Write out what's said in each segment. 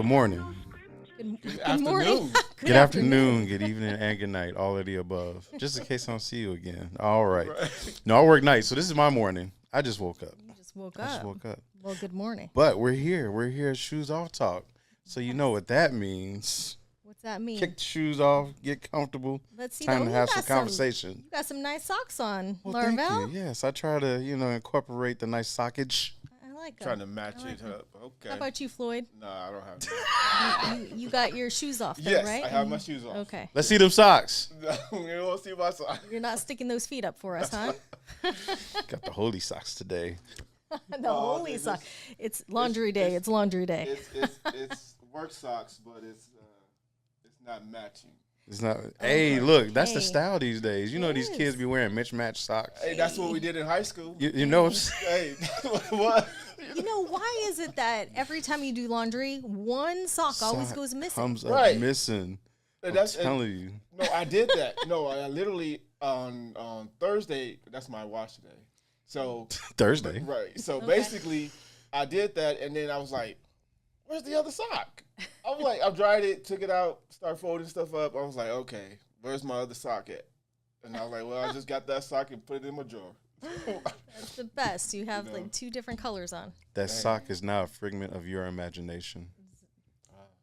Good morning. Good morning. Good afternoon, good evening, and good night. All of the above. Just in case I don't see you again. All right. No, I work nights, so this is my morning. I just woke up. You just woke I up. just woke up. Well, good morning. But we're here. We're here at Shoes Off Talk. So you know what that means. What's that mean? Kick the shoes off, get comfortable. Let's see. Time to you have got some conversation. You got some nice socks on, Well, Larvel. thank you. Yes, I try to, incorporate the nice sockage. I like them. Trying to match it up. Okay. How about you, Floyd? No, I don't have that. You got your shoes off, though, Yes, right? I have my shoes on. Okay. Let's see them socks. You don't see my socks. You're not sticking those feet up for us, huh? Got the holy socks today. The holy sock. It's laundry day. It's laundry day. It's work socks, but it's not matching. It's not. Hey, look, that's the Okay. style these days. You know, It these is. kids be wearing mismatched socks. Hey, that's what we did in high school. You know what I'm saying? Hey, what? You know, why is it that every time you do laundry, one sock always Sock goes missing? Comes up Right. missing. And I'm that's telling you. no, I did that. No, I literally on Thursday. That's my wash day. So Thursday. right. So Okay. basically, I did that, and then I was like, "Where's the other sock?" I was like, I dried it, took it out, started folding stuff up. I was like, "Okay, where's my other sock at?" And I was like, "Well, I just got that sock and put it in my drawer." That's the best. You have like two different colors on. That sock is now a figment of your imagination.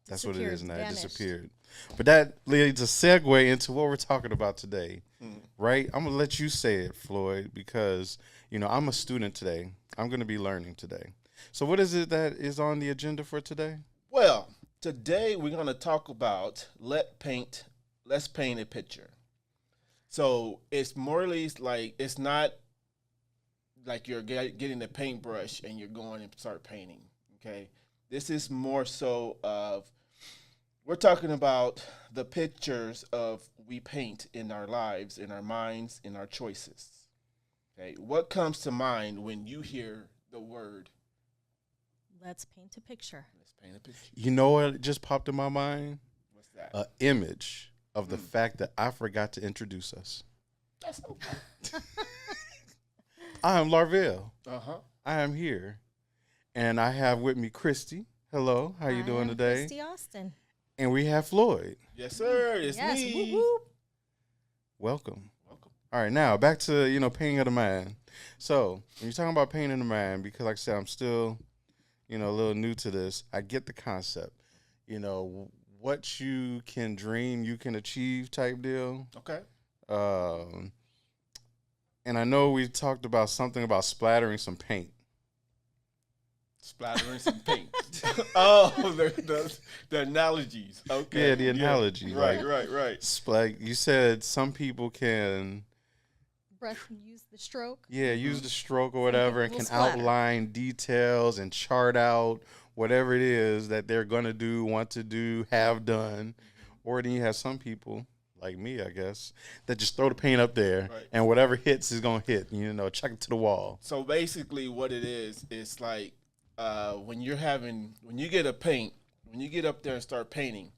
That's what it Disappeared, is now. It vanished. disappeared. But that leads a segue into what we're talking about today, right? I'm going to let you say it, Floyd, because, I'm a student today. I'm going to be learning today. So what is it that is on the agenda for today? Well, today we're going to talk about let's paint a picture. So it's more or less like it's not like you're getting the paintbrush and you're going and start painting. Okay, this is more so of we're talking about the pictures of we paint in our lives, in our minds, in our choices. Okay, what comes to mind when you hear the word Let's paint a picture. let's paint a picture? You know what just popped in my mind? What's that? An image of the fact that I forgot to introduce us. That's okay. I am Larvel. Uh-huh. I am here. And I have with me Christy. Hello. How you doing today? Christy Austin. And we have Floyd. Yes, sir. It's Yes. me. Whoop, whoop. Welcome. Welcome. All right, now back to, painting of the mind. So when you're talking about painting of the mind, because like I said, I'm still, a little new to this, I get the concept. What you can dream, you can achieve type deal. Okay. And I know we talked about something about splattering some paint. Splattering some paint. Oh, the analogies. Okay. Yeah, the analogy. Right, like, right. Like you said, some people can, Use the stroke. use the stroke or whatever and people can will splatter. outline details and chart out whatever it is that they're going to do, want to do, have done. Or then you have some people, like me, I guess, that just throw the paint up there Right. and whatever hits is going to hit, chuck it to the wall. So basically what it is, it's like when you get a paint, when you get up there and start painting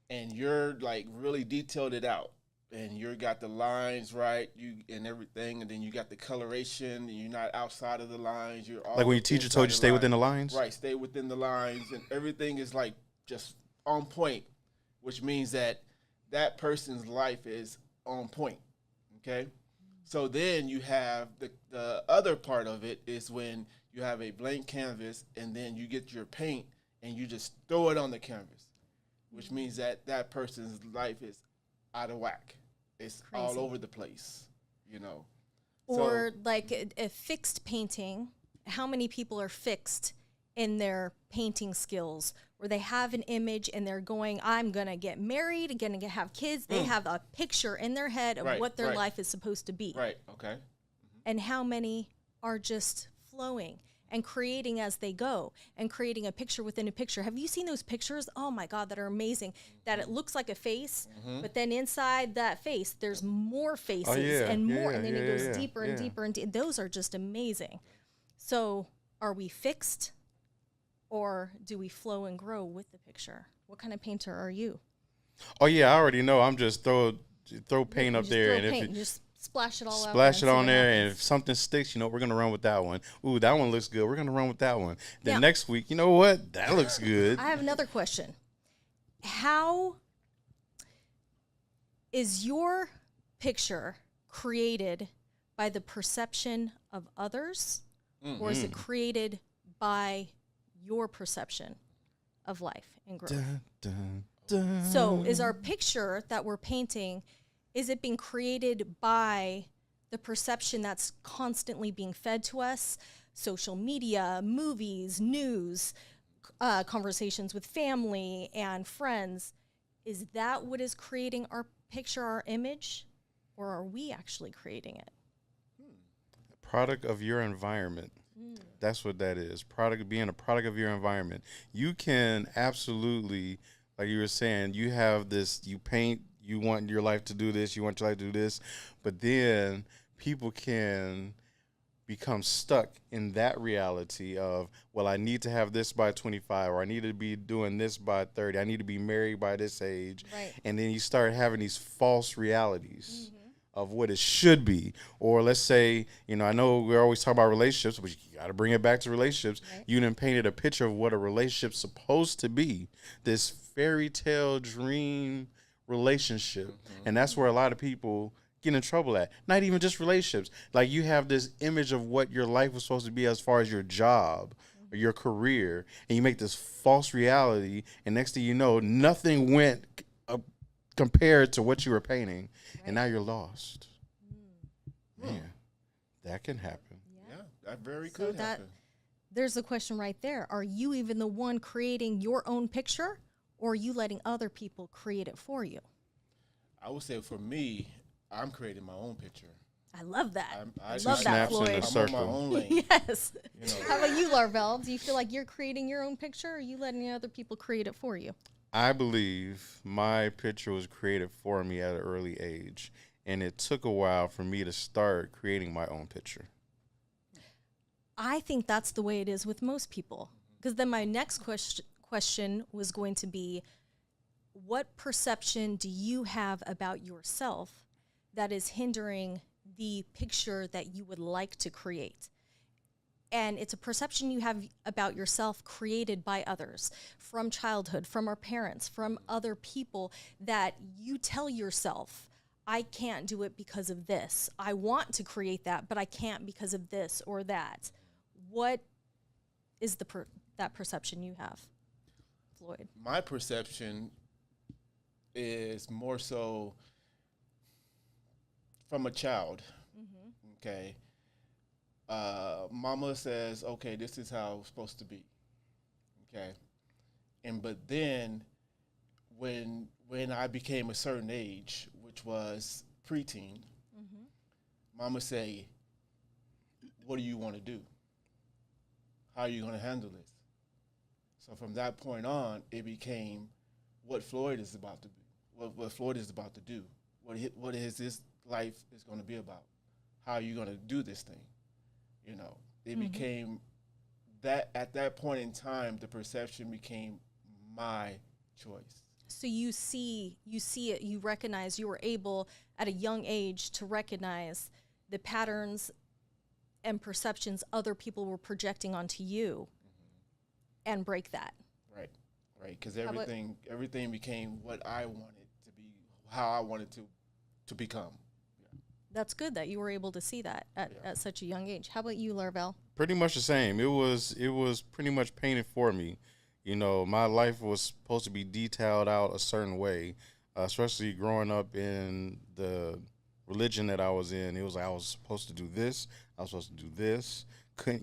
and you're like really detailed it out and you got the lines right, and everything, and then you got the coloration and you're not outside of the lines. You're all Like when your teacher inside told you stay within the lines? Right, stay within the lines, and everything is like just on point, which means that person's life is on point. Okay, so then you have the other part of it is when you have a blank canvas and then you get your paint and you just throw it on the canvas, which means that person's life is out of whack. It's all Crazy. over the place, Or like a fixed painting. How many people are fixed in their painting skills where they have an image and they're going, I'm going to get married, going to have kids. They have a picture in their head of Right, what their right. life is supposed to be. Right. Okay. And how many are just flowing and creating as they go and creating a picture within a picture. Have you seen those pictures? Oh my God, that are amazing. That it looks like a face, but then inside that face, there's more faces and more, and then it goes deeper and deeper. And those are just amazing. So are we fixed or do we flow and grow with the picture? What kind of painter are you? Oh, yeah, I already know. I'm just throw paint You up just there. throw And paint, if you just Splash it all over. Splash it and see on what there, and happens. if something sticks, we're gonna run with that one. Ooh, that one looks good. We're gonna run with that one. Then Now- next week, you know what? That looks good. I have another question. How is your picture created by the perception of others, or is it created by your perception of life and growth? Dun, dun, dun. So, is our picture that we're painting, is it being created by the perception that's constantly being fed to us? Social media, movies, news, conversations with family and friends. Is that what is creating our picture, our image, or are we actually creating it? Product of your environment. That's what that is. Being a product of your environment. You can absolutely, like you were saying, you have this, you paint, you want your life to do this, you want your life to do this, but then people can become stuck in that reality of, well, I need to have this by 25, or I need to be doing this by 30, I need to be married by this age. Right. And then you start having these false realities of what it should be. Or let's say, I know we always talk about relationships, but you got to bring it back to relationships. Right. You done painted a picture of what a relationship's supposed to be, this fairy tale dream relationship. And that's where a lot of people get in trouble at. Not even just relationships. Like, you have this image of what your life was supposed to be as far as your job or your career, and you make this false reality, and next thing you know, nothing went compared to what you were painting, and now you're lost. Man, that can happen. Yeah, that very So could that- happen. There's the question right there. Are you even the one creating your own picture, or are you letting other people create it for you? I would say for me, I'm creating my own picture. I love that. I Two love that, snaps in Floyd. a I'm circle. on my own lane. Yes. You know. How about you, Larvell? Do you feel like you're creating your own picture, or are you letting other people create it for you? I believe my picture was created for me at an early age, and it took a while for me to start creating my own picture. I think that's the way it is with most people. Because then my next question was going to be, what perception do you have about yourself that is hindering the picture that you would like to create? And it's a perception you have about yourself created by others, from childhood, from our parents, from other people, that you tell yourself, I can't do it because of this. I want to create that, but I can't because of this or that. What is that perception you have, Floyd? My perception is more so from a child. Okay. Mama says, okay, this is how it's supposed to be. Okay. But then when I became a certain age, which was preteen, Mama say, what do you want to do? How are you going to handle this? So from that point on, it became what Floyd is about to be, what Floyd is about to do, what his life is going to be about. How are you going to do this thing? It became that at that point in time, the perception became my choice. So you see it, you recognize, you were able at a young age to recognize the patterns and perceptions other people were projecting onto you and break that. Right. Because How about- everything became what I wanted to be, how I wanted to become. That's good that you were able to see that at such a young age. How about you, Larvell? Pretty much the same. It was pretty much painted for me. My life was supposed to be detailed out a certain way, especially growing up in the religion that I was in. It was like I was supposed to do this, I was supposed to do this,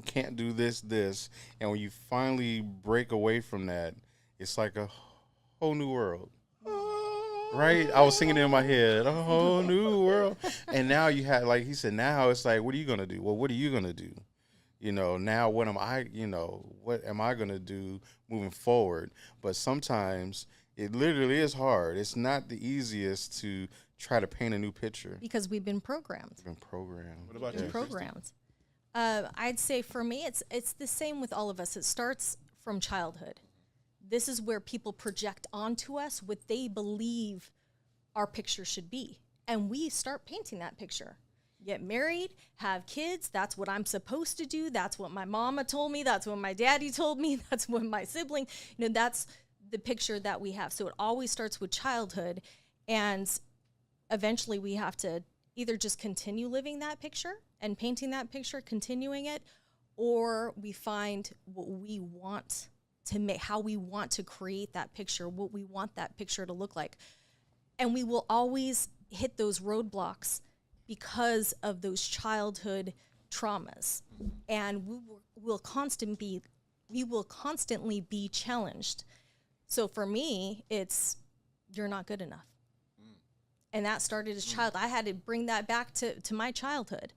can't do this. And when you finally break away from that, it's like a whole new world. Right? I was singing it in my head, a whole new world. And now you had, like he said, now it's like, what are you going to do? Well, what are you going to do? Now what am I going to do moving forward? But sometimes it literally is hard. It's not the easiest to try to paint a new picture. Because we've been programmed. Been programmed. What about Been you? programmed. I'd say for me, it's the same with all of us. It starts from childhood. This is where people project onto us what they believe our picture should be. And we start painting that picture. get married, have kids. That's what I'm supposed to do. That's what my mama told me. That's what my daddy told me. That's what my sibling, that's the picture that we have. So it always starts with childhood. And eventually we have to either just continue living that picture and painting that picture, continuing it, or we find what we want to make, how we want to create that picture, what we want that picture to look like. And we will always hit those roadblocks because of those childhood traumas. And we will constantly be challenged. So for me, it's, you're not good enough. And that started as child. I had to bring that back to my childhood.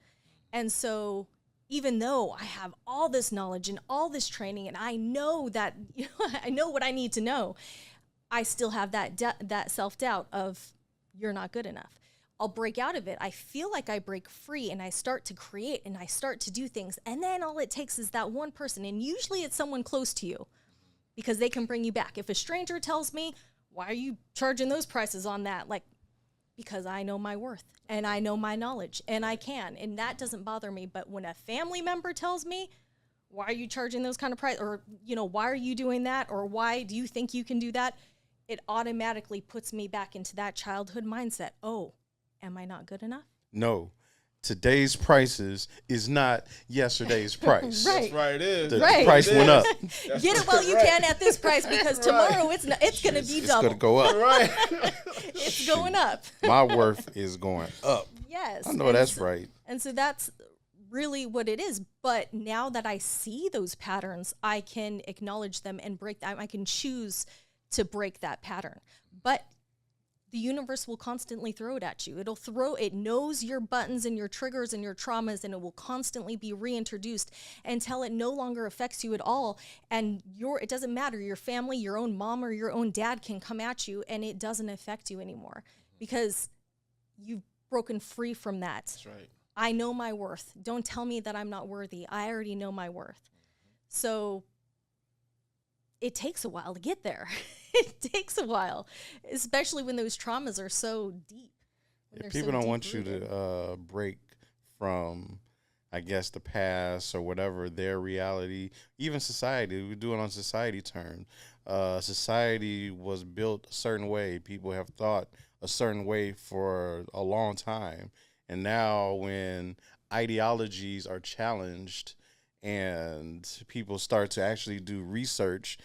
And so even though I have all this knowledge and all this training, and I know that, I know what I need to know, I still have that self-doubt of, you're not good enough. I'll break out of it. I feel like I break free and I start to create and I start to do things. And then all it takes is that one person. And usually it's someone close to you because they can bring you back. If a stranger tells me, why are you charging those prices on that? Like, because I know my worth and I know my knowledge and I can, and that doesn't bother me. But when a family member tells me, why are you charging those kind of price, or, why are you doing that? Or why do you think you can do that? It automatically puts me back into that childhood mindset. Oh, am I not good enough? No. Today's prices is not yesterday's price. Right. That's right, it is. The Right. price went up. Get it while you can at this price, because tomorrow it's going to be It's double. going to go up. Right. It's going up. My worth is going up. Yes. I know And that's so- right. And so that's really what it is. But now that I see those patterns, I can acknowledge them and break them. I can choose to break that pattern. But the universe will constantly throw it at you. It knows your buttons and your triggers and your traumas, and it will constantly be reintroduced until it no longer affects you at all. And it doesn't matter, your family, your own mom or your own dad can come at you and it doesn't affect you anymore because you've broken free from that. That's right. I know my worth. Don't tell me that I'm not worthy. I already know my worth. So it takes a while to get there. It takes a while, especially when those traumas are so deep. Yeah, people don't want you to break from, I guess, the past or whatever, their reality, even society. We do it on society terms. Society was built a certain way. People have thought a certain way for a long time. And now when ideologies are challenged and people start to actually do research,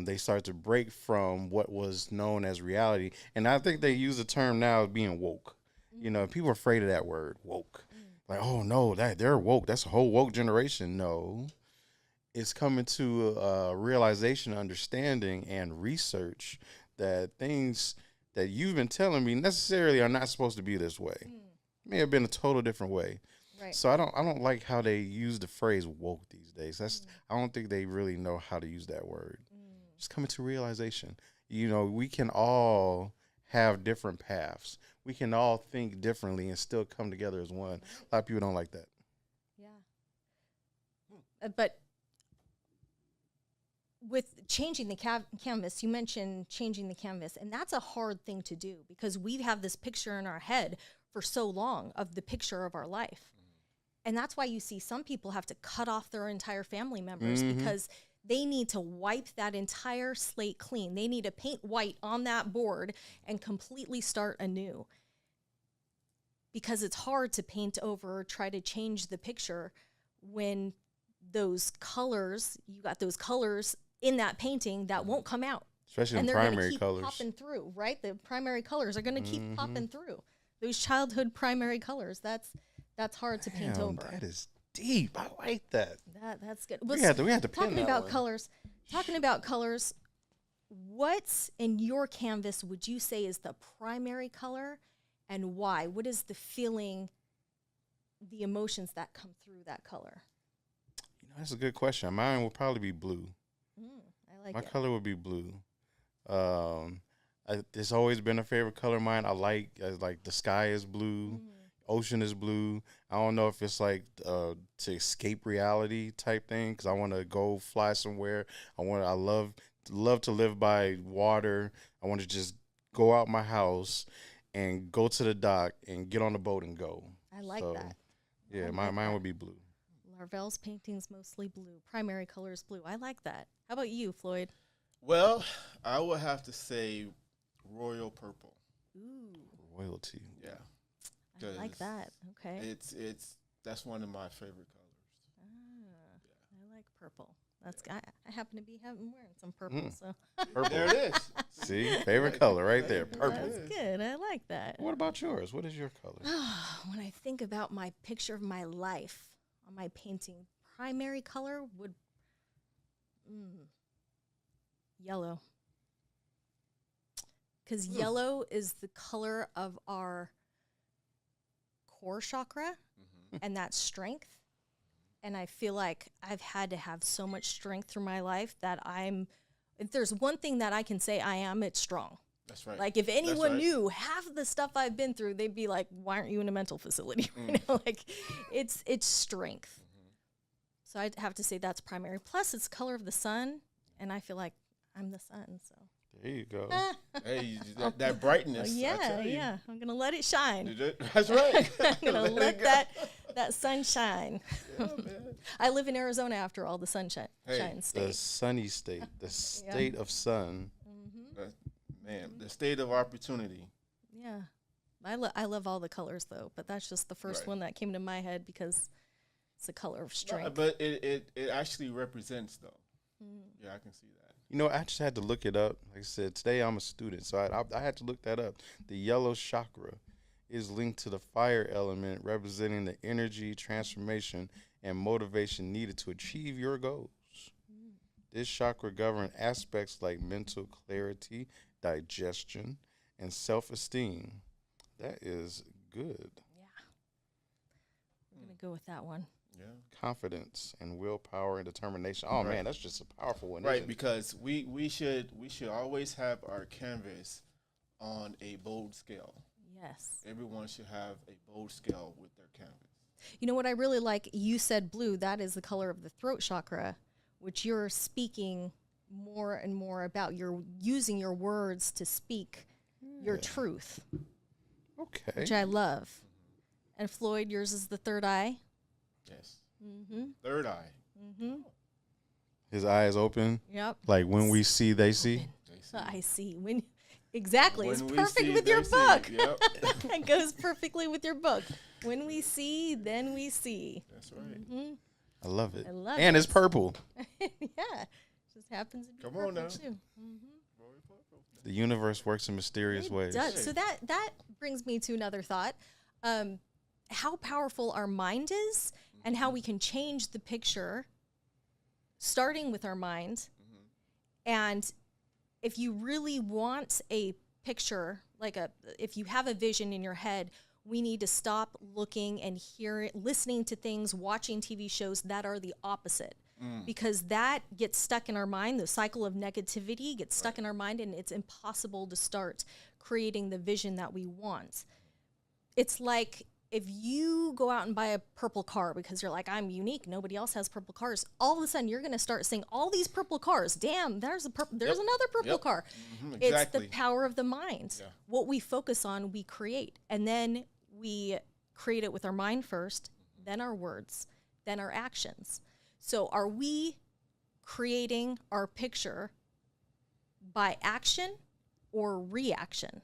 they start to break from what was known as reality. And I think they use the term now as being woke. People are afraid of that word, woke. Like, oh, no, they're woke. That's a whole woke generation. No. It's coming to a realization, understanding, and research that things that you've been telling me necessarily are not supposed to be this way. It may have been a total different way. Right. So I don't like how they use the phrase woke these days. I don't think they really know how to use that word. Just coming to realization. We can all have different paths. We can all think differently and still come together as one. A lot of people don't like that. Yeah. But with changing the canvas, you mentioned changing the canvas, and that's a hard thing to do because we have this picture in our head for so long of the picture of our life. And that's why you see some people have to cut off their entire family members because they need to wipe that entire slate clean. They need to paint white on that board and completely start anew. Because it's hard to paint over or try to change the picture when those colors, you got those colors in that painting that won't come out. Especially And in they're going to primary keep colors. popping through, right? The primary colors are going to keep popping through. Those childhood primary colors, that's hard to paint Damn, over. that is deep. I like that. That's good. We had to pin Talking that about one. colors. Talking about colors, what in your canvas would you say is the primary color and why? What is the feeling, the emotions that come through that color? That's a good question. Mine would probably be blue. I like My it. color would be blue. It's always been a favorite color of mine. I like the sky is blue, ocean is blue. I don't know if it's like to escape reality type thing because I want to go fly somewhere. I love to live by water. I want to just go out my house and go to the dock and get on the boat and go. I like So, that. Yeah, I mine like that. would be blue. Larvell's painting's mostly blue. Primary color is blue. I like that. How about you, Floyd? Well, I would have to say royal purple. Ooh, Royalty. Yeah, I like 'Cause that. Okay. it's that's one of my favorite colors. I like purple. I happen to be wearing some purple, Mm. so Purple. There it is. See, favorite color right there, purple. that's good. I like that. What about yours? What is your color? When I think about my picture of my life on my painting, primary color would yellow. Because yellow is the color of our core chakra, and that's strength. And I feel like I've had to have so much strength through my life that if there's one thing that I can say I am, it's strong. That's right. Like if anyone right. knew half of the stuff I've been through, they'd be like, "Why aren't you in a mental facility?" Right now? Like, it's strength. So I'd have to say that's primary. Plus, it's color of the sun, and I feel like I'm the sun. So There you go. Hey, that brightness. I yeah, tell you. yeah, I'm gonna let it shine. That's right. I'm gonna Let let it go. that sun shine. Yeah, man. I live in Arizona after all the sunshine Hey, shine The state. sunny state, the state of sun. Man, the state of opportunity. Yeah, I love all the colors though, but that's just the first Right. one that came to my head because it's a color of strength. But it actually represents though. Yeah, I can see that. You know, I just had to look it up. Like I said, today I'm a student, so I had to look that up. The yellow chakra is linked to the fire element, representing the energy, transformation, and motivation needed to achieve your goals. This chakra governs aspects like mental clarity, digestion, and self-esteem. That is good. Yeah, we're gonna go with that one. Yeah. Confidence and willpower and determination. Oh Right. man, that's just a powerful one. Right, isn't it? because we should always have our canvas on a bold scale. Yes. Everyone should have a bold scale with their canvas. You know what I really like? You said blue. That is the color of the throat chakra, which you're speaking more and more about. You're using your words to speak your truth, Okay. which I love. And Floyd, yours is the third eye. Yes. Mm-hmm. Third eye. Mm-hmm. His eyes open, Yep. like when we see, they see. They see. I see. Exactly. When It's we perfect see, with your they see. book. Yep. It goes perfectly with your book. When we see, then we see. That's right. Mm-hmm. I love it. I love and it. it's purple. Yeah. Just happens to be Come on purple now. too. The universe works in mysterious It ways. does. So that brings me to another thought. How powerful our mind is and how we can change the picture starting with our mind. And if you really want a picture, if you have a vision in your head, we need to stop looking and listening to things, watching TV shows that are the opposite. Because that gets stuck in our mind. The cycle of negativity gets stuck in our mind, and it's impossible to start creating the vision that we want. It's like if you go out and buy a purple car because you're like, I'm unique, nobody else has purple cars. All of a sudden, you're going to start seeing all these purple cars. Damn, there's another purple Yep. car. Exactly. It's the power of the mind. Yeah. What we focus on, we create. And then we create it with our mind first, then our words, then our actions. So are we creating our picture by action or reaction?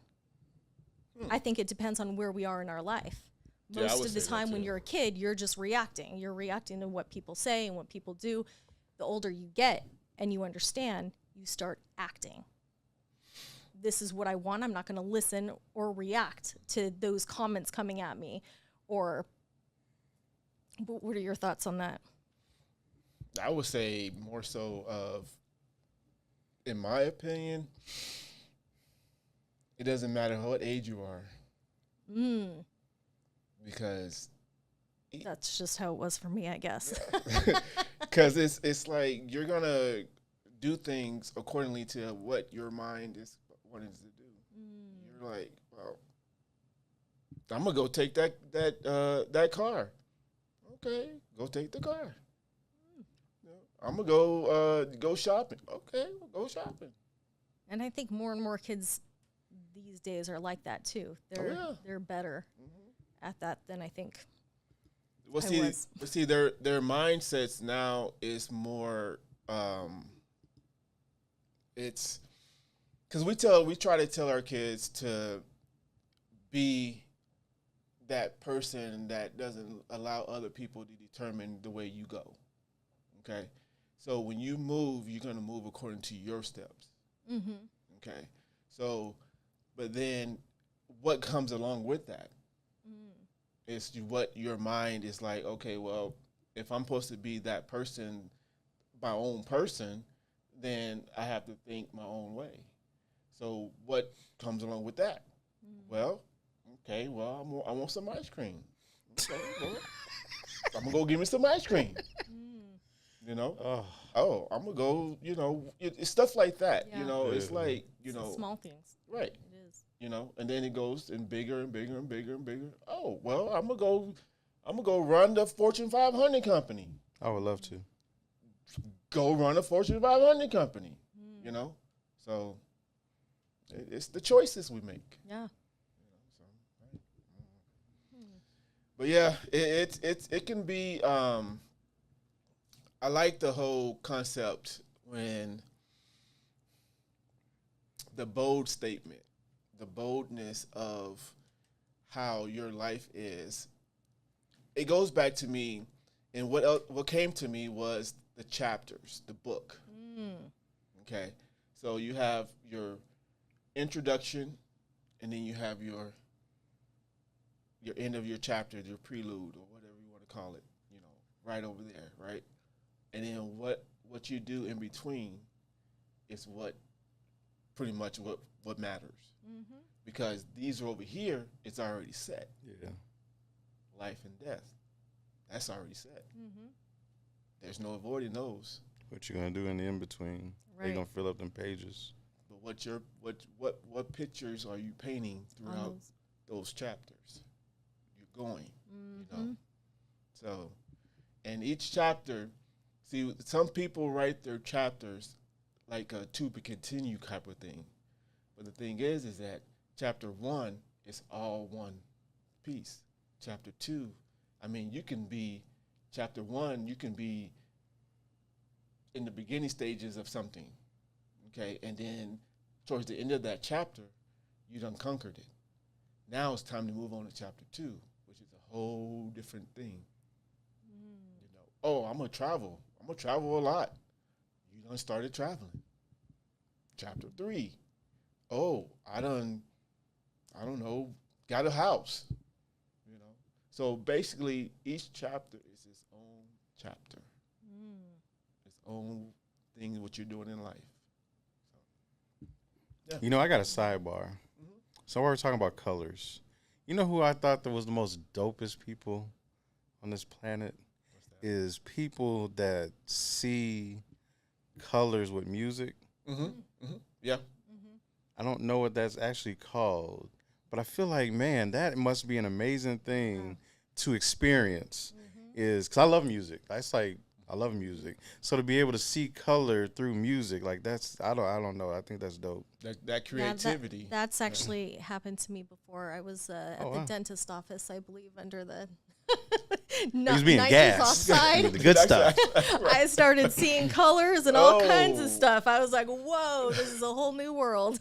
I think it depends on where we are in our life. Yeah, I Most would of the say that time when too. you're a kid, you're just reacting. You're reacting to what people say and what people do. The older you get and you understand, you start acting. This is what I want. I'm not going to listen or react to those comments coming at me. Or what are your thoughts on that? I would say more so of, in my opinion, it doesn't matter what age you are. Because That's just how it was for me, I guess. Because it's like you're gonna do things accordingly to what your mind is wanting to do. You're like, well, I'm gonna go take that car. Okay, go take the car. I'm gonna go shopping. Okay, go shopping. And I think more and more kids these days are like that too. They're better at that, then I think Well, I see, was. but see, their mindsets now is more. It's because we try to tell our kids to be that person that doesn't allow other people to determine the way you go. Okay, so when you move, you're gonna move according to your steps. Mm-hmm. Okay, so but then what comes along with that? It's what your mind is like, okay, well, if I'm supposed to be that person, my own person, then I have to think my own way. So what comes along with that? Well, okay, well, I want some ice cream. Okay, well, I'm going to go get me some ice cream. You know? Oh, I'm going to go, it's stuff like that. Yeah. You know, it's Yeah. like, It's the small things. right. It is. And then it goes and bigger and bigger and bigger and bigger. Oh, well, I'm gonna go run the Fortune 500 company. I would love to. Go run a Fortune 500 company. So it's the choices we make. Yeah. But yeah, it can be. I like the whole concept when the bold statement, the boldness of how your life is. It goes back to me, and what came to me was the chapters, the book. Okay, so you have your introduction, and then you have your end of your chapter, your prelude, or whatever you want to call it. Right over there, right, and then what you do in between is what pretty much what matters. Mm-hmm. Because these are over here, it's already set. Yeah. Life and death, that's already set. Mm-hmm. There's no avoiding those. What you gonna do in the in between? How you Right. gonna fill up them pages? But what pictures are you painting throughout those chapters? You're going, Mm-hmm. So, and each chapter, see, some people write their chapters like a to be continue type of thing. But the thing is that chapter 1 is all one piece. Chapter 2, chapter 1, you can be in the beginning stages of something, okay? And then towards the end of that chapter, you done conquered it. Now it's time to move on to chapter 2, which is a whole different thing. Oh, I'm going to travel. I'm going to travel a lot. You done started traveling. Chapter 3. Oh, I don't know, got a house. So basically, each chapter is its own chapter, its own thing what you're doing in life. So, yeah. I got a sidebar. So while we're talking about colors, you know who I thought that was the most dopest people on this planet? Is people that see colors with music. Yeah. I don't know what that's actually called, but I feel like, man, that must be an amazing thing to experience. Is because I love music. That's like, I love music. So to be able to see color through music, like that's, I don't know. I think that's dope. That creativity. That's actually happened to me before. I was at the wow. dentist office, I believe, under the He was being gassed. offside. The good stuff. I started seeing colors and all kinds Oh. of stuff. I was like, whoa, this is a whole new world.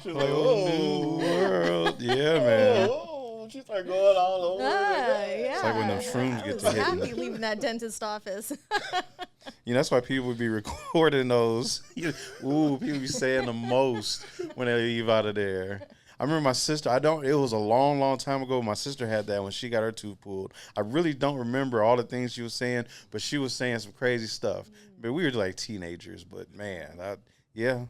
She was like, oh. New world. Yeah, man. Oh, she started going all over. Yeah. It's like when them shrooms I get was to hitting. happy leaving that dentist office. That's why people would be recording those. Ooh, people be saying the most when they leave out of there. I remember my sister, it was a long, long time ago. My sister had that when she got her tooth pulled. I really don't remember all the things she was saying, but she was saying some crazy stuff. But we were like teenagers, but man, yeah.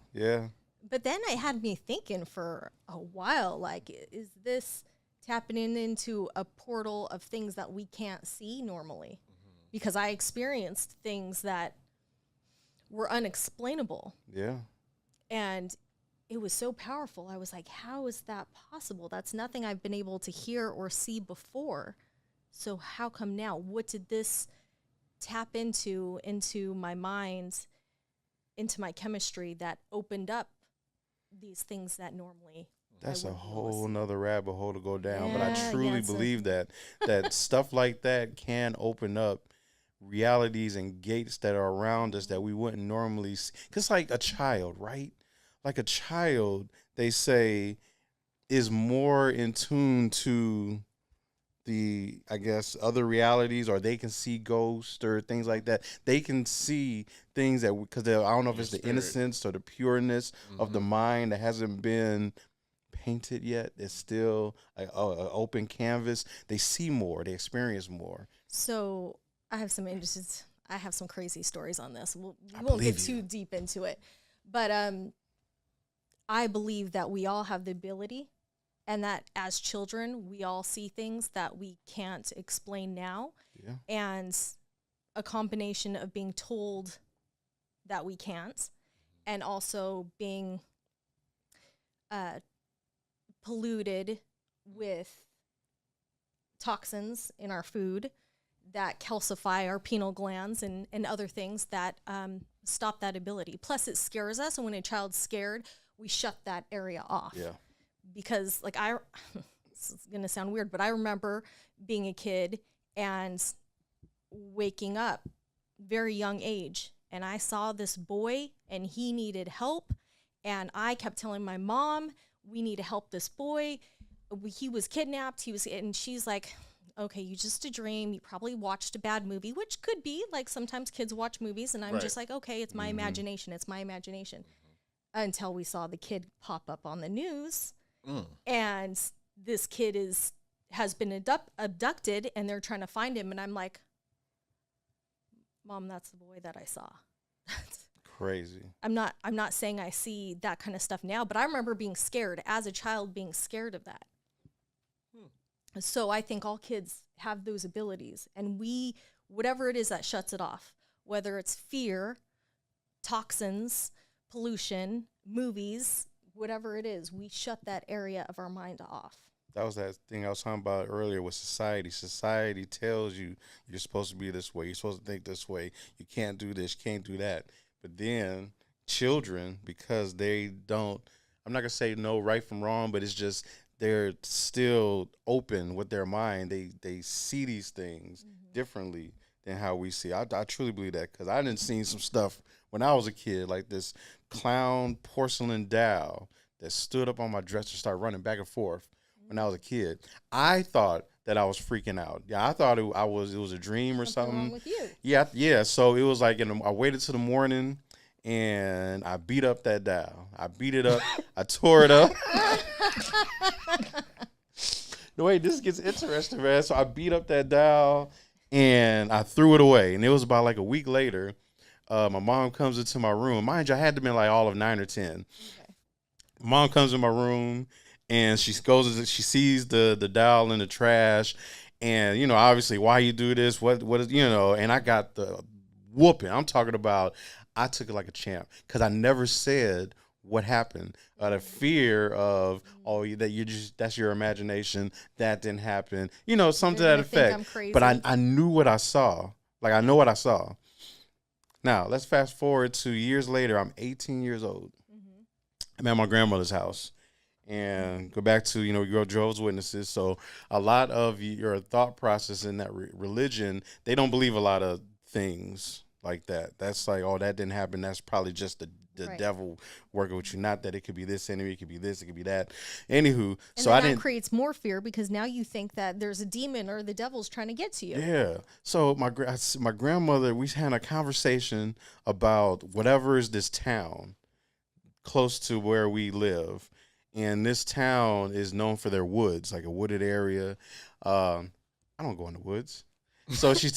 But then it had me thinking for a while, like, is this tapping into a portal of things that we can't see normally? Because I experienced things that were unexplainable. Yeah. And it was so powerful. I was like, how is that possible? That's nothing I've been able to hear or see before. So how come now? What did this tap into my mind, into my chemistry that opened up these things that normally That's a wouldn't be able to whole see. nother rabbit hole to go down. But I Yeah, truly yeah, it's a, believe that stuff like that can open up realities and gates that are around us that we wouldn't normally see. Cause like a child, right? Like a child, they say is more in tune to the, I guess, other realities, or they can see ghosts or things like that. They can see things that, because I don't know if Your it's the spirit. innocence or the pureness of the Mhm. mind that hasn't been painted yet. It's still a open canvas. They see more. They experience more. so I have some interested. I have some crazy stories on this. We I won't get believe too you. deep into it, but I believe that we all have the ability, and that as children, we all see things that we can't explain now, Yeah. and a combination of being told that we can't, and also being polluted with toxins in our food that calcify our pineal glands and other things that stop that ability. Plus, it scares us, and when a child's scared, we shut that area off. Yeah. Because, like, this is gonna sound weird, but I remember being a kid and waking up very young age, and I saw this boy, and he needed help, and I kept telling my mom, "We need to help this boy. He was kidnapped. And she's like, okay, you just a dream. You probably watched a bad movie," which could be, like, sometimes kids watch movies, and I'm Right. just like, okay, it's my imagination. It's my imagination. Until we saw the kid pop up on the news, Mm. and this kid has been abducted, and they're trying to find him, and I'm like, Mom, that's the boy that I saw. Crazy. I'm not saying I see that kind of stuff now, but I remember being scared as a child, being scared of that. So I think all kids have those abilities, and whatever it is that shuts it off, whether it's fear, toxins, pollution, movies, whatever it is, we shut that area of our mind off. That was that thing I was talking about earlier with society. Society tells you you're supposed to be this way. You're supposed to think this way. You can't do this. You can't do that. But then children, because they don't, I'm not going to say no right from wrong, but it's just they're still open with their mind. They see these things differently than how we see. I truly believe that, because I didn't see some stuff when I was a kid, like this clown porcelain doll that stood up on my dresser, started running back and forth when I was a kid. I thought that I was freaking out. Yeah, I thought it was a dream or Something wrong something. with you. Yeah. So it was like, I waited till the morning, and I beat up that doll. I beat it up. I tore it up. No, wait, this gets interesting, man. So I beat up that doll, and I threw it away. And it was about like a week later. My mom comes into my room. Mind you, I had to be like all of 9 or 10. Okay. Mom comes in my room, and she sees the doll in the trash, and obviously, why you do this? What is And I got the whooping. I'm talking about. I took it like a champ, because I never said what happened. The fear of that's your imagination. That didn't happen. Something to They're that gonna think I'm effect. crazy. But I knew what I saw. Like, I know what I saw. Now let's fast forward to years later. I'm 18 years old. I'm at my grandmother's house, and go back to we go Jehovah's Witnesses. So a lot of your thought process in that religion, they don't believe a lot of things like that. That's like, oh, that didn't happen. That's probably just the Right. devil working with you. Not that it could be this enemy, it could be this, it could be that. Anywho, And so then I that didn't. creates more fear, because now you think that there's a demon or the devil's trying to get to you. Yeah. So my grandmother, we had a conversation about whatever is this town close to where we live, and this town is known for their woods, like a wooded area. I don't go in the woods. So she's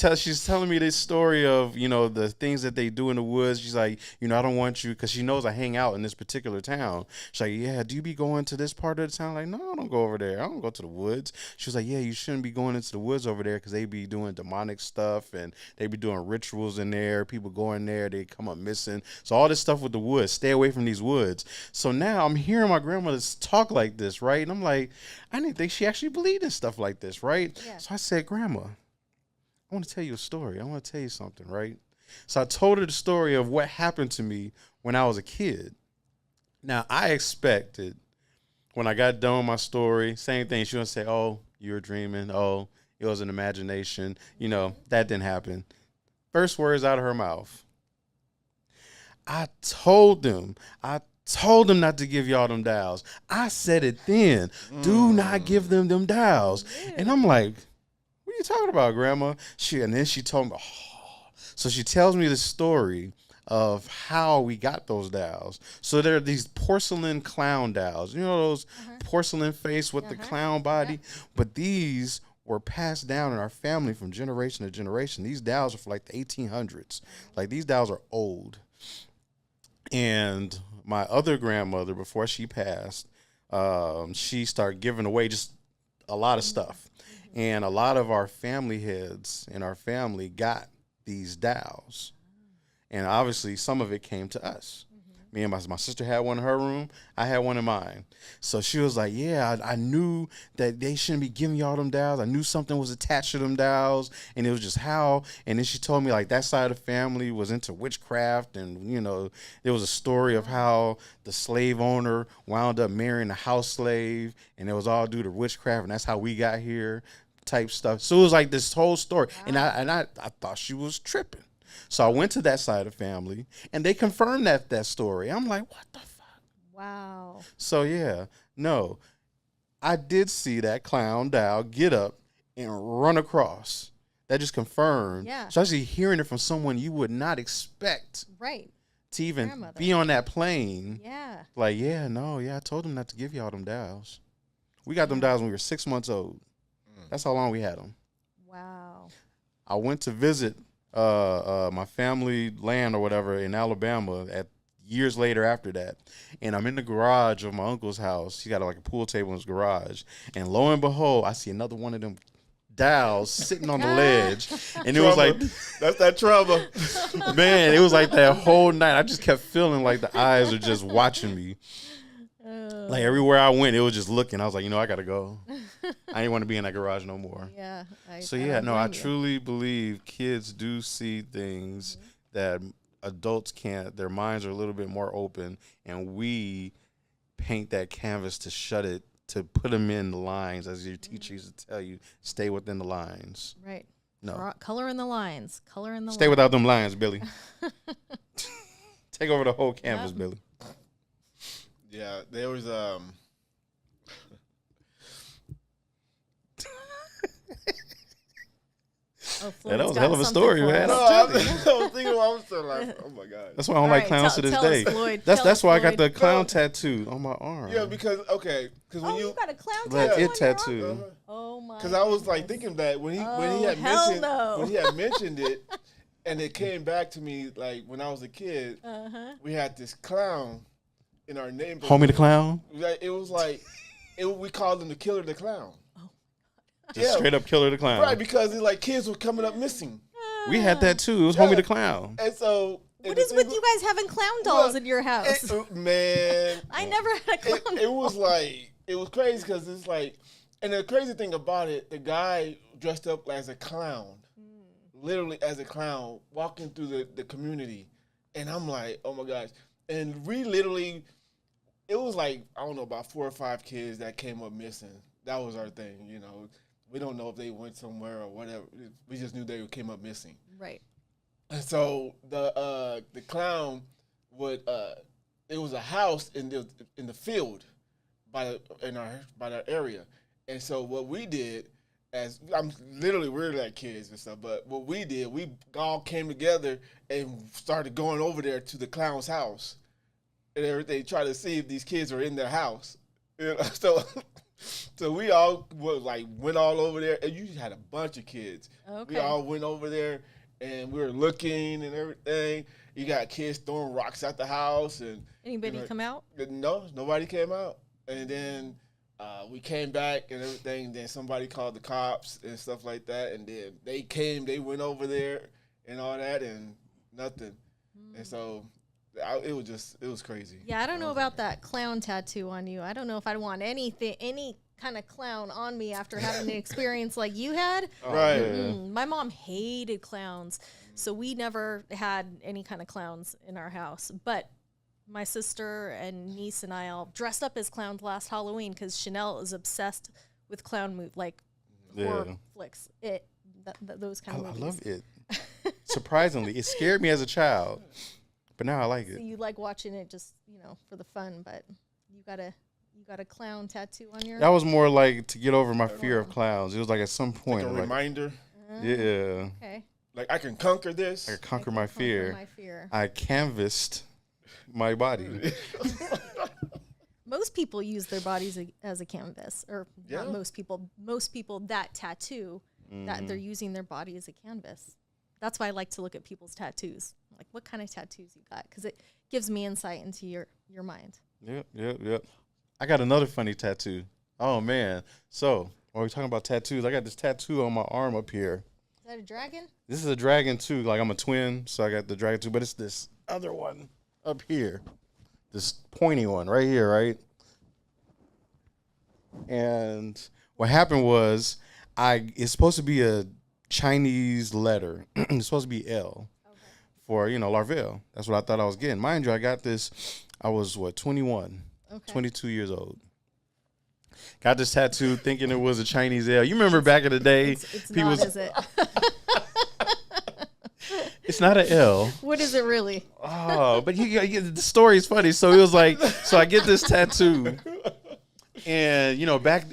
telling me this story of the things that they do in the woods. She's like, I don't want you, because she knows I hang out in this particular town. She's like, yeah, do you be going to this part of the town? Like, no, I don't go over there. I don't go to the woods. She was like, yeah, you shouldn't be going into the woods over there, because they be doing demonic stuff, and they be doing rituals in there. People go in there, they come up missing. So all this stuff with the woods, stay away from these woods. So now I'm hearing my grandmother talk like this, right? And I'm like, I didn't think she actually believed in stuff like this, right? Yeah. So I said, Grandma, I want to tell you a story. I want to tell you something, right? So I told her the story of what happened to me when I was a kid. Now, I expected when I got done with my story, same thing. She would say, "Oh, you were dreaming. Oh, it was an imagination." You know, that didn't happen. First words out of her mouth. I told them not to give y'all them dials. I said it then. Do not give them dials. And I'm like, what are you talking about, Grandma? And then she told me, so she tells me the story of how we got those dials. So there are these porcelain clown dials. You know those porcelain face with the clown body? But these were passed down in our family from generation to generation. These dials are for like the 1800s. Like these dials are old. And my other grandmother, before she passed, she started giving away just a lot of stuff. And a lot of our family heads in our family got these dials. And obviously some of it came to us. Me and my sister had one in her room. I had one in mine. So she was like, yeah, I knew that they shouldn't be giving y'all them dials. I knew something was attached to them dials. And it was just how. And then she told me like that side of the family was into witchcraft. And, you know, there was a story of how the slave owner wound up marrying a house slave. And it was all due to witchcraft. And that's how we got here type stuff. So it was like this whole story. Wow. And I thought she was tripping. So I went to that side of the family, and they confirmed that story. I'm like, what the fuck? Wow. So, yeah, no. I did see that clown dial get up and run across. That just confirmed. Yeah. Especially hearing it from someone you would not expect. Right. To even be on that plane. Yeah. Like, I told them not to give y'all them dials. We got them dials when we were 6 months old. That's how long we had them. Wow. I went to visit my family land or whatever in Alabama at years later after that, and I'm in the garage of my uncle's house. He got like a pool table in his garage, and lo and behold, I see another one of them dials sitting on the ledge, and it was like, that's that trouble. Man, it was like that whole night. I just kept feeling like the eyes are just watching me. Like everywhere I went, it was just looking. I was like, I gotta go. I didn't want to be in that garage no more. Yeah. I truly believe kids do see things that adults can't. Their minds are a little bit more open, and we paint that canvas to shut it, to put them in the lines, as your teacher used to tell you, stay within the lines. Right. No. Color in the lines. Stay without them lines, Billy. Take over the whole canvas, Billy. Yeah, there was that was a hell of a story, man. I was thinking, I was still like, oh my god. That's why I don't like clowns to this day. That's why I got the clown tattoo on my arm. Yeah, because when you got a clown tattoo. Oh my. Because I was like thinking that when he had mentioned it, and it came back to me like when I was a kid, we had this clown in our neighborhood. Homie the Clown? It was like, we called him the Killer the Clown. Oh. Just straight up Killer the Clown. Right, because it's like kids were coming up missing. We had that too. It was Homie the Clown. And so... What is with you guys having clown dolls in your house? Man. I never had a clown doll. It was like, it was crazy because it's like, and the crazy thing about it, the guy dressed up as a clown, literally as a clown, walking through the community. And I'm like, oh my gosh. And we literally... It was like, I don't know, about 4 or 5 kids that came up missing. That was our thing, We don't know if they went somewhere or whatever. We just knew they came up missing. Right. And so the clown would it was a house in the field by our area. And so what we did, we're like kids and stuff, but what we did, we all came together and started going over there to the clown's house. And everything, try to see if these kids are in their house. So we all went all over there, and you had a bunch of kids. Okay. We all went over there, and we were looking and everything. You got kids throwing rocks at the house, and anybody come out? No, nobody came out. And then we came back and everything. Then somebody called the cops and stuff like that, and then they came. They went over there and all that, and nothing. And so. It was crazy. Yeah, I don't know about that clown tattoo on you. I don't know if I'd want any kind of clown on me after having an experience like you had. Right. Mm-hmm. My mom hated clowns, so we never had any kind of clowns in our house. But my sister and niece and I all dressed up as clowns last Halloween because Chanel is obsessed with clown horror flicks. Those kind of I movies. love it. Surprisingly, it scared me as a child, but now I like So it. you like watching it just for the fun, but you got a clown tattoo on your. That was more like to get over my fear of clowns. It was like at some point, Like a reminder. yeah, Okay. Like I can conquer this. I could conquer my fear. My fear. I canvassed my body. Most people use their bodies as a canvas, or Yeah. not most people. Most people that tattoo that they're using their body as a canvas. That's why I like to look at people's tattoos. Like, what kind of tattoos you got? Because it gives me insight into your mind. Yep. I got another funny tattoo. Oh man! So while we're talking about tattoos, I got this tattoo on my arm up here. Is that a dragon? This is a dragon too. Like I'm a twin, so I got the dragon too. But it's this other one up here, this pointy one right here, right? And what happened was, it's supposed to be a Chinese letter. It's supposed to be L for Larvell. That's what I thought I was getting. Mind you, I got this. I was 21, 22 years old. Got this tattoo thinking it was a Chinese L. You remember back in the day, It's people not, is it? It's not an L. What is it really? Oh, but the story is funny. So it was like, so I get this tattoo, and back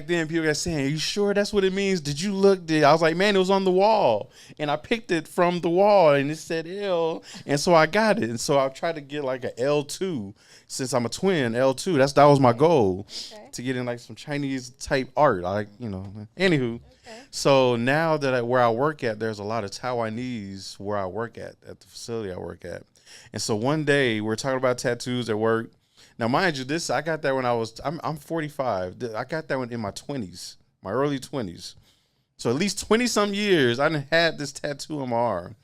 then, people got saying, "Are you sure that's what it means? Did you look?" I was like, "Man, it was on the wall, and I picked it from the wall, and it said L, and so I got it, and so I tried to get like a L2, since I'm a twin, L2. That was my goal, to get in like some Chinese type art, Anywho. So now that where I work at, there's a lot of Taiwanese where I work at the facility I work at. And so one day we're talking about tattoos at work. Now, mind you, I got that when I'm 45. I got that one in my 20s, my early 20s. So at least 20 some years, I done had this tattoo on my arm.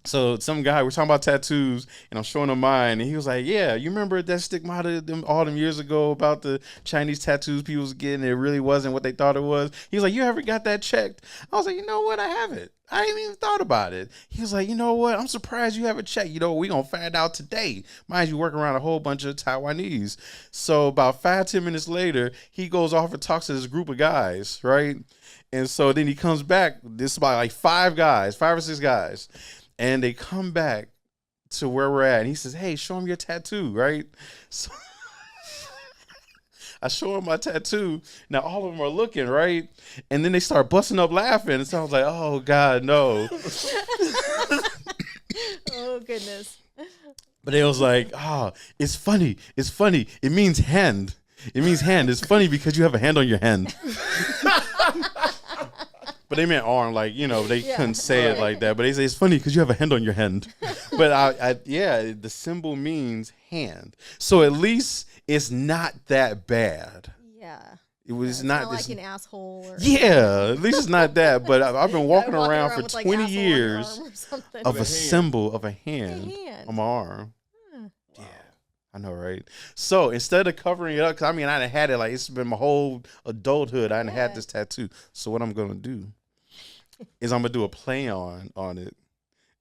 So some guy, we're talking about tattoos, and I'm showing him mine, and he was like, "Yeah, you remember that stigmata all them years ago about the Chinese tattoos people was getting? It really wasn't what they thought it was." He was like, "You ever got that checked?" I was like, "You know what? I haven't. I ain't even thought about it." He was like, "You know what? I'm surprised you haven't checked. We gonna find out today." Mind you, working around a whole bunch of Taiwanese. So about 5-10 minutes later, he goes off and talks to this group of guys, right? And so then he comes back. This is about like 5 or 6 guys. And they come back to where we're at. And he says, "Hey, show him your tattoo," right? So I show him my tattoo. Now all of them are looking, right? And then they start busting up laughing. And so I was like, "Oh, God, no." Oh, goodness. But it was like, it's funny. It's funny. It means hand. It means hand. It's funny because you have a hand on your hand. But they meant arm, they couldn't say it like that. But they say it's funny because you have a hand on your hand. But the symbol means hand. So at least it's not that bad. Yeah. It was It's not like an asshole. Or yeah, at least it's not that. But I've been walking around for with, 20 years of a hand. symbol of a hand on my arm. Yeah, I know, right? So instead of covering it up, because I done had it, it's been my whole adulthood. I done had this tattoo. So what I'm going to do is I'm going to do a play on it.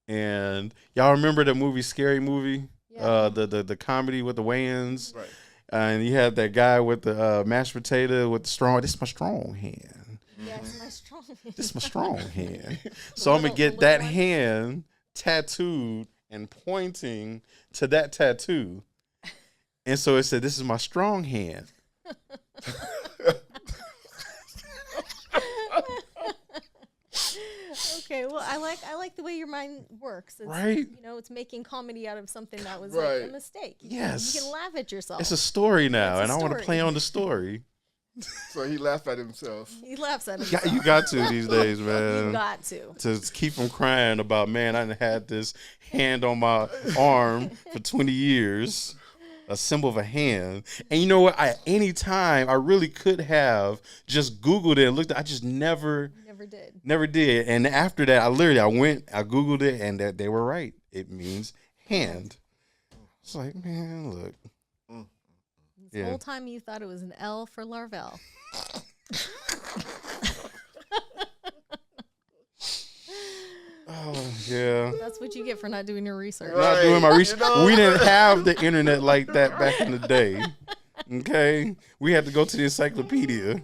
And y'all remember the movie, Scary Movie? Yeah. The comedy with the Wayans? Right. And you had that guy with the mashed potato with the strong. This is my strong hand. Yes, my strong. This is my strong hand. So I'm going to get that hand tattooed and pointing to that tattoo. And so it said, "This is my strong hand." Okay, well, I like the way your mind works. It's, Right? It's making comedy out of something that was Right. like a mistake. Yes. You can laugh at yourself. It's a story now, It's a and I want to story. play on the story. So he laughed at himself. He laughs at himself. You got to these days, man. You got to. To keep from crying about, man, I done had this hand on my arm for 20 years, a symbol of a hand. And you know what? Any time I really could have just Googled it and looked, I just never did. And after that, I Googled it, and that they were right. It means hand. It's like, man, look. This whole time you thought it was an L for Larvell. Oh, Yeah. That's what you get for not doing your research. Right. Not doing my research. You know? We didn't have the internet like that back in the day. Okay, we had to go to the encyclopedia.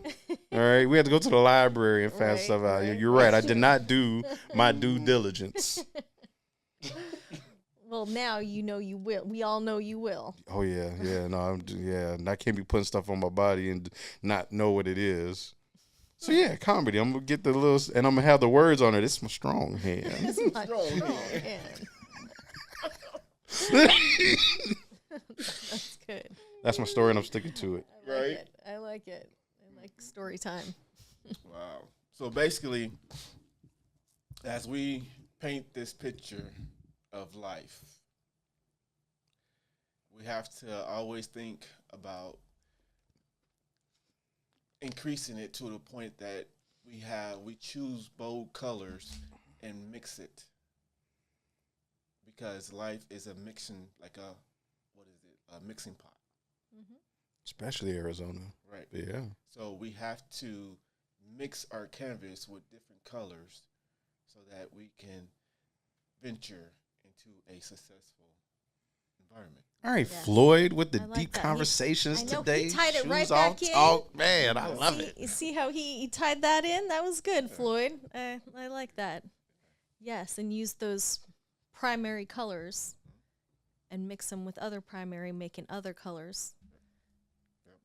All right, we had to go to the library and find Right, stuff out. right. You're right. I did not do my due diligence. Well, now you know you will. We all know you will. Oh yeah, and I can't be putting stuff on my body and not know what it is. So yeah, comedy. I'm gonna get the little, and I'm gonna have the words on it. It's my strong hand. That's my Strong strong hand. hand. That's good. That's my story, and I'm sticking to it. I like Right. it. I like it. I like story time. Wow. So basically, as we paint this picture of life, we have to always think about increasing it to the point that we choose bold colors and mix it, because life is a mixing, like a mixing pot, Especially Arizona. right? Yeah. So we have to mix our canvas with different colors so that we can venture into a successful environment. All right, Yeah. Floyd, with the I like deep that. conversations I know, he today. tied it right Shoes back off in. talk. Man, I love see, it. You see how he tied that in? That was good, Floyd. I like that. Yes, and use those primary colors and mix them with other primary, making other colors,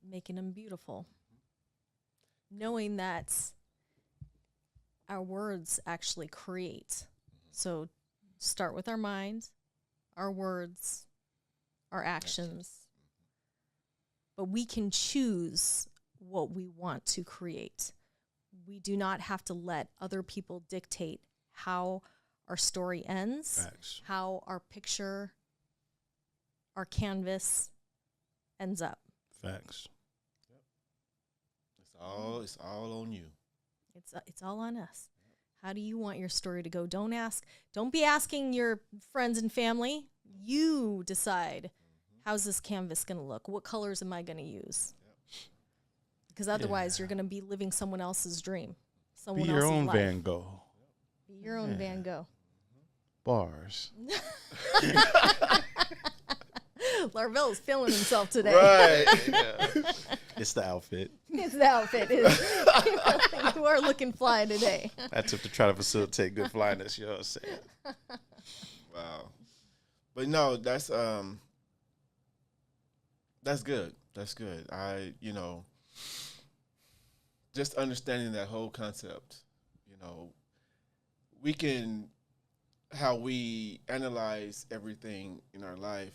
making them beautiful. Knowing that our words actually create. So start with our mind, our words, our actions. But we can choose what we want to create. We do not have to let other people dictate how our story ends, Facts. how our picture, our canvas ends up. Facts. It's all on you. It's all on us. How do you want your story to go? Don't be asking your friends and family. You decide, how's this canvas going to look? What colors am I going to use? Because otherwise you're going to be living someone else's dream. Someone Be your else's own life. Van Gogh. Be your own Van Gogh. Bars. Larvell is feeling himself today. Right. It's the outfit. His outfit is. You are looking fly today. I took to try to facilitate good flyness. You know what I'm saying? Wow. But no, that's good. That's good. Just understanding that whole concept, how we analyze everything in our life,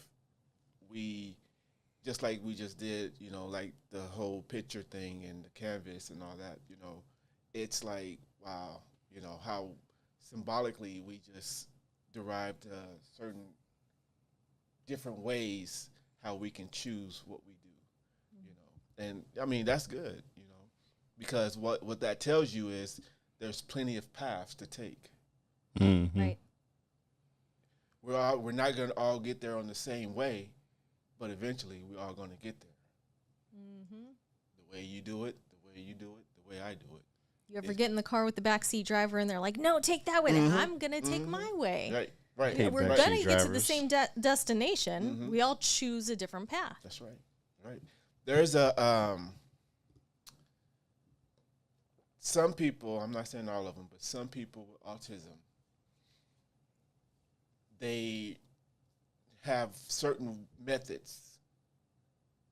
just like we just did, like the whole picture thing and the canvas and all that, it's like, wow, how symbolically we just derived certain different ways how we can choose what we do, and I mean, that's good, because what that tells you is there's plenty of paths to take. Mm-hmm. Right. We're not going to all get there on the same way, but eventually we're all going to get there. Mm-hmm. The way you do it, the way you do it, the way I do it. You ever get in the car with the backseat driver and they're like, no, take that way. Mhm. I'm going to take my way. Right, right. Hey, We're backseat going to get to the drivers. same destination. Mhm. We all choose a different path. That's right, right. There's some people, I'm not saying all of them, but some people with autism, they have certain methods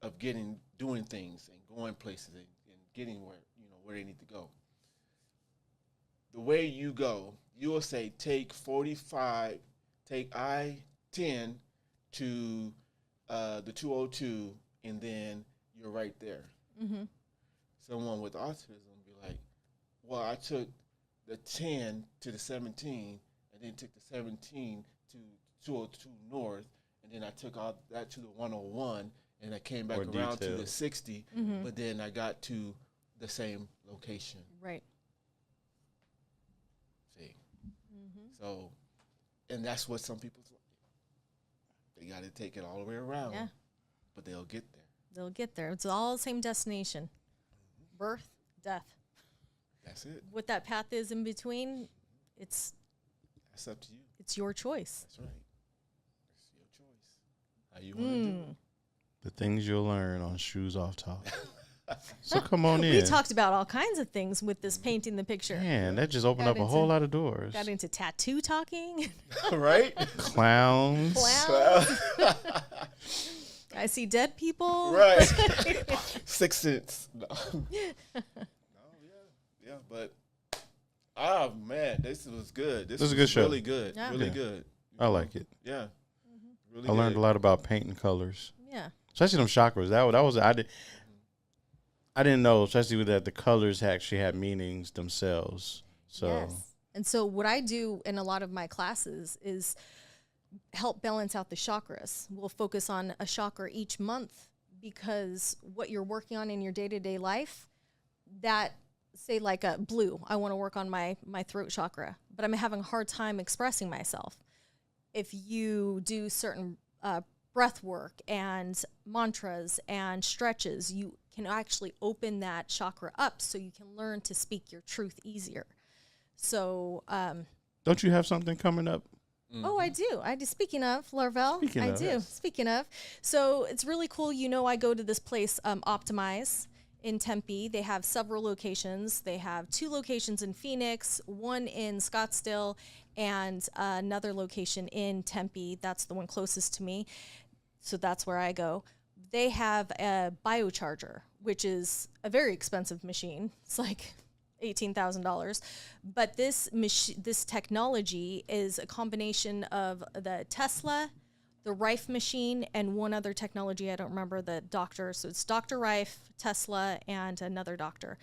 of doing things and going places and getting where they need to go. The way you go, you will say take I-10 to the 202, and then you're right there. Mm-hmm. Someone with autism will be like, well, I took the 10 to the 17, and then took the 17 to 202 North, and then I took all that to the 101, and I came back More around to the details. 60, Mm-hmm. but then I got to the same location. Right. See? Mm-hmm. So, and that's what some people's like. They got to take it all the way around, Yeah. but they'll get there. They'll get there. It's all the same destination. Birth, death. That's it. What that path is in between, it's That's up to you. It's your choice. That's right. It's your choice. How you want to do it. The things you'll learn on Shoes Off Talk. So come on in. We talked about all kinds of things with this painting the picture. Man, that just opened up a whole lot of doors. Got into tattoo talking. Right? Clowns. Clowns. I see dead people. Right. Sixth Sense. No. Yeah, but man, this was good. This was was a good show. Really good. Yeah. Really Yeah. good. I like it. Yeah. Really I learned good. a lot about painting colors, Yeah. especially them chakras. That was I didn't know, especially with that the colors actually had meanings themselves. So Yes. And so what I do in a lot of my classes is help balance out the chakras. We'll focus on a chakra each month because what you're working on in your day-to-day life, that say like a blue, I want to work on my throat chakra, but I'm having a hard time expressing myself. If you do certain breath work and mantras and stretches, you can actually open that chakra up so you can learn to speak your truth easier. So, don't you have something coming up? oh, I do. Speaking of, Larvel, Speaking I of. do. Yes. Speaking of. So it's really cool. You know, I go to this place, Optimize in Tempe. They have several locations. They have 2 locations in Phoenix, 1 in Scottsdale, and another location in Tempe. That's the one closest to me. So that's where I go. They have a biocharger, which is a very expensive machine. It's like $18,000. But this technology is a combination of the Tesla, the Rife machine, and one other technology. I don't remember the doctor. So it's Dr. Rife, Tesla, and another doctor.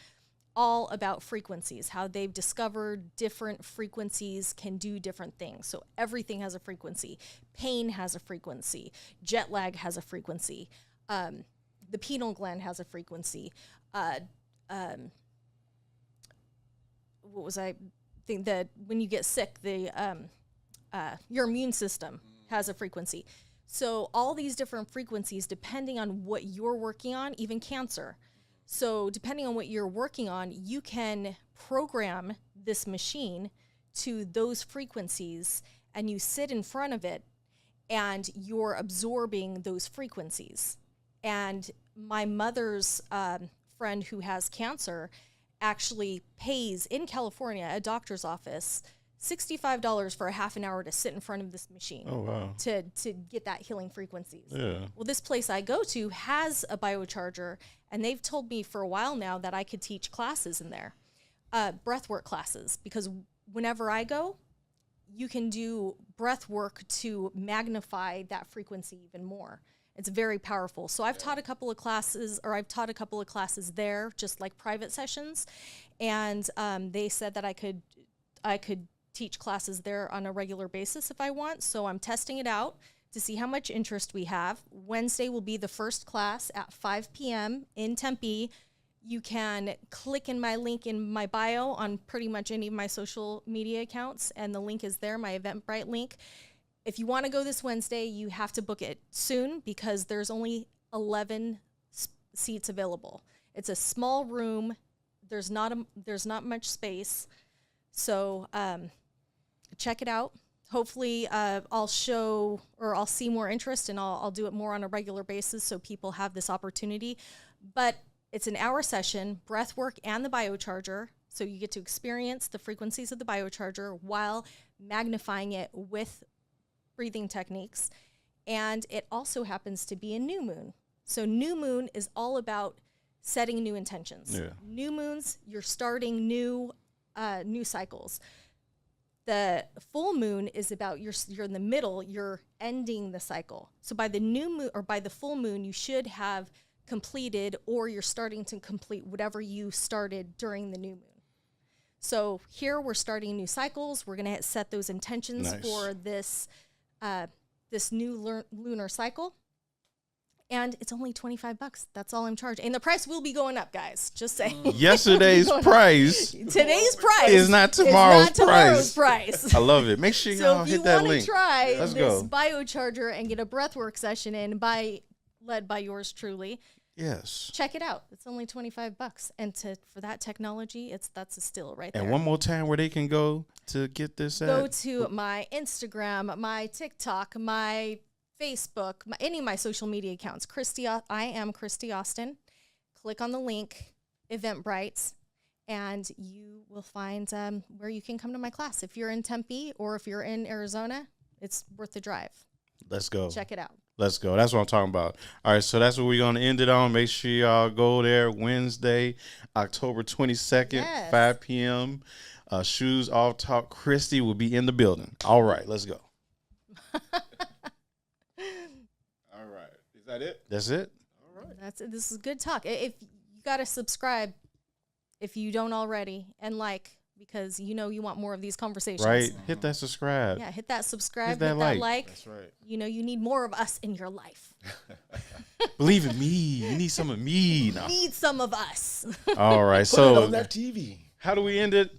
All about frequencies, how they've discovered different frequencies can do different things. So everything has a frequency. Pain has a frequency. Jet lag has a frequency. The pineal gland has a frequency. What was I think that when you get sick, your immune system has a frequency. So all these different frequencies, depending on what you're working on, even cancer. So depending on what you're working on, you can program this machine to those frequencies, and you sit in front of it and you're absorbing those frequencies. And my mother's friend who has cancer actually pays in California, a doctor's office, $65 for a half an hour to sit in front of this machine. Oh, wow. To get that healing frequencies. Yeah. Well, this place I go to has a biocharger, and they've told me for a while now that I could teach classes in there, breathwork classes, because whenever I go, you can do breath work to magnify that frequency even more. It's very powerful. So I've taught a couple of classes, there, just like private sessions, and they said that I could teach classes there on a regular basis if I want. So I'm testing it out to see how much interest we have. Wednesday will be the first class at 5 p.m. in Tempe. You can click in my link in my bio on pretty much any of my social media accounts, and the link is there, my Eventbrite link. If you want to go this Wednesday, you have to book it soon because there's only 11 seats available. It's a small room. There's not much space. So check it out. Hopefully I'll see more interest, and I'll do it more on a regular basis so people have this opportunity. But it's an hour session, breath work and the biocharger. So you get to experience the frequencies of the biocharger while magnifying it with breathing techniques. And it also happens to be a new moon. So new moon is all about setting new intentions. Yeah. New moons, you're starting new cycles. The full moon is about you're in the middle, you're ending the cycle. So by the new moon or by the full moon, you should have completed, or you're starting to complete whatever you started during the new moon. So here we're starting new cycles. We're going to set those intentions Nice. for this new lunar cycle. And it's only $25. That's all I'm charging. And the price will be going up, guys. Just saying. Yesterday's price Today's price is not tomorrow's price. I love it. Make sure So y'all if you hit that want to link. try Let's this go. biocharger and get a breathwork session in led by yours truly, Yes. Check it out. It's only $25, and for that technology, that's a steal right there. And one more time, where they can go to get this at? Go to my Instagram, my TikTok, my Facebook, any of my social media accounts. I am Christy Austin. Click on the link, Eventbrite, and you will find where you can come to my class. If you're in Tempe or if you're in Arizona, it's worth the drive. Let's go. Check it out. Let's go. That's what I'm talking about. All right, so that's what we're going to end it on. Make sure y'all go there Wednesday, October 22nd, Yes. 5 p.m. Shoes Off Talk. Christy will be in the building. All right, let's go. All right. Is that it? That's it? All right. That's it. This is good talk. If you got to subscribe if you don't already, and because you want more of these conversations. Right? Hit that subscribe. Yeah, hit that subscribe, Hit that hit that like. That's right. You need more of us in your life. Believe in me. You need some of me. No. Need some of us. All right, Put it so on that TV. how do we end it?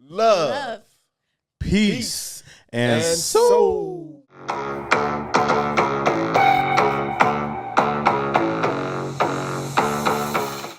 Love. Love. Peace. And And so. so.